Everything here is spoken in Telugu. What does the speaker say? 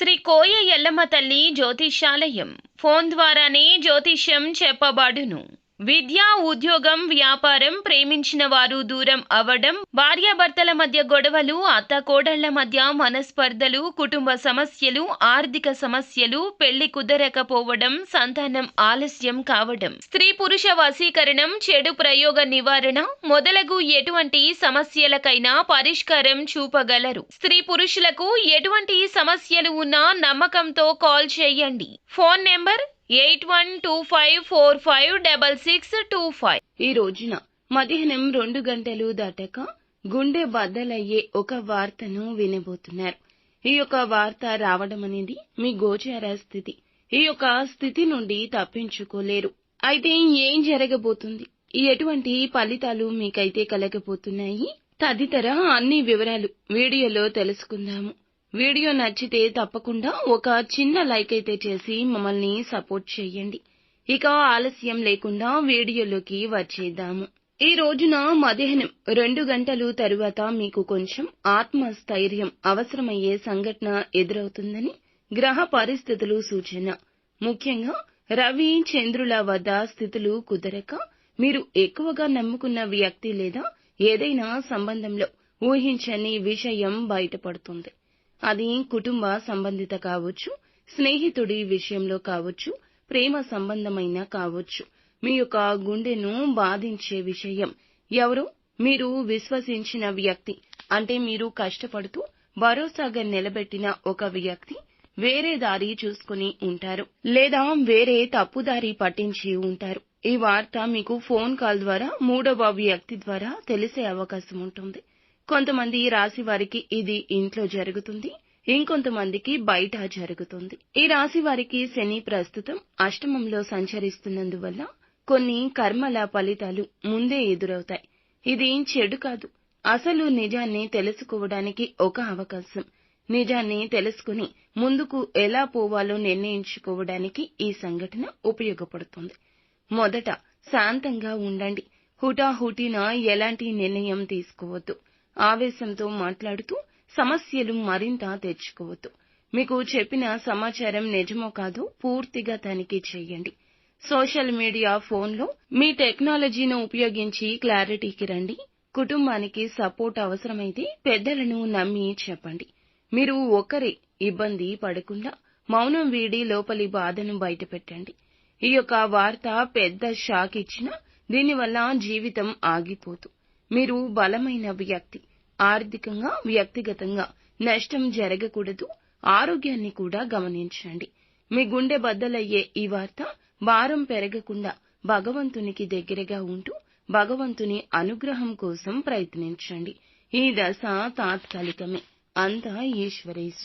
శ్రీ కోయ ఎల్లమ్మ తల్లి జ్యోతిష్యాలయం ఫోన్ ద్వారానే జ్యోతిష్యం చెప్పబడును. విద్య, ఉద్యోగం, వ్యాపారం, ప్రేమించిన వారు దూరం అవ్వడం, భార్యాభర్తల మధ్య గొడవలు, అత్తకోడళ్ల మధ్య మనస్పర్ధలు, కుటుంబ సమస్యలు, ఆర్థిక సమస్యలు, పెళ్లి కుదరకపోవడం, సంతానం ఆలస్యం కావడం, స్త్రీ పురుష వశీకరణం, చెడు ప్రయోగ నివారణ మొదలగు ఎటువంటి సమస్యలకైనా పరిష్కారం చూపగలరు. స్త్రీ పురుషులకు ఎటువంటి సమస్యలు ఉన్నా నమ్మకంతో కాల్ చేయండి. Phone number 8125456625. ఈ రోజున మధ్యాహ్నం 2 గంటలు దాటాక గుండె బద్దలయ్యే ఒక వార్తను వినబోతున్నారు. ఈ యొక్క వార్త రావడం అనేది మీ గోచార స్థితి. ఈ యొక్క స్థితి నుండి తప్పించుకోలేరు. అయితే ఏం జరగబోతుంది, ఎటువంటి ఫలితాలు మీకైతే కలగబోతున్నాయి తదితర అన్ని వివరాలు వీడియోలో తెలుసుకుందాము. వీడియో నచ్చితే తప్పకుండా ఒక చిన్న లైక్ అయితే చేసి మమ్మల్ని సపోర్ట్ చేయండి. ఇక ఆలస్యం లేకుండా వీడియోలోకి వచ్చేద్దాము. ఈ రోజున మధ్యాహ్నం 2 గంటలు తరువాత మీకు కొంచెం ఆత్మస్థైర్యం అవసరమయ్యే సంఘటన ఎదురవుతుందని గ్రహ పరిస్థితులు సూచన. ముఖ్యంగా రవి, చంద్రుల వద్ద స్థితులు కుదరక మీరు ఎక్కువగా నమ్ముకున్న వ్యక్తి లేదా ఏదైనా సంబంధంలో ఊహించని విషయం బయటపడుతుంది. అది కుటుంబ సంబంధిత కావచ్చు, స్నేహితుడి విషయంలో కావచ్చు, ప్రేమ సంబంధమైన కావచ్చు. మీ యొక్క గుండెను బాధించే విషయం ఎవరో మీరు విశ్వసించిన వ్యక్తి, అంటే మీరు కష్టపడుతూ భరోసాగా నిలబెట్టిన ఒక వ్యక్తి వేరే దారి చూసుకుని ఉంటారు, లేదా వేరే తప్పుదారి పట్టించి ఉంటారు. ఈ వార్త మీకు ఫోన్ కాల్ ద్వారా మూడవ వ్యక్తి ద్వారా తెలిసే అవకాశం ఉంటుంది. కొంతమంది రాశి వారికి ఇది ఇంట్లో జరుగుతుంది, ఇంకొంతమందికి బయట జరుగుతుంది. ఈ రాశి వారికి శని ప్రస్తుతం అష్టమంలో సంచరిస్తున్నందువల్ల కొన్ని కర్మల ఫలితాలు ముందే ఎదురవుతాయి. ఇది చెడు కాదు, అసలు నిజాన్ని తెలుసుకోవడానికి ఒక అవకాశం. నిజాన్ని తెలుసుకుని ముందుకు ఎలా పోవాలో నిర్ణయించుకోవడానికి ఈ సంఘటన ఉపయోగపడుతుంది. మొదట శాంతంగా ఉండండి. హుటాహుటిన ఎలాంటి నిర్ణయం తీసుకోవద్దు. ఆవేశంతో మాట్లాడుతూ సమస్యలు మరింత తెచ్చుకోవద్దు. మీకు చెప్పిన సమాచారం నిజమో కాదో పూర్తిగా తనిఖీ చేయండి. సోషల్ మీడియా, ఫోన్లో మీ టెక్నాలజీని ఉపయోగించి క్లారిటీకి రండి. కుటుంబానికి సపోర్ట్ అవసరమైతే పెద్దలను నమ్మి చెప్పండి. మీరు ఒక్కరే ఇబ్బంది పడకుండా మౌనం వీడి లోపలి బాధను బయటపెట్టండి. ఈ యొక్క వార్త పెద్ద షాక్ ఇచ్చినా దీనివల్ల జీవితం ఆగిపోదు. మీరు బలమైన వ్యక్తి. ఆర్థికంగా, వ్యక్తిగతంగా నష్టం జరగకూడదు. ఆరోగ్యాన్ని కూడా గమనించండి. మీ గుండె బద్దలయ్యే ఈ వార్త భారం పెరగకుండా భగవంతునికి దగ్గరగా ఉంటూ భగవంతుని అనుగ్రహం కోసం ప్రయత్నించండి. ఈ దశ తాత్కాలికమే, అంతా ఈశ్వరేశ్వరుడు.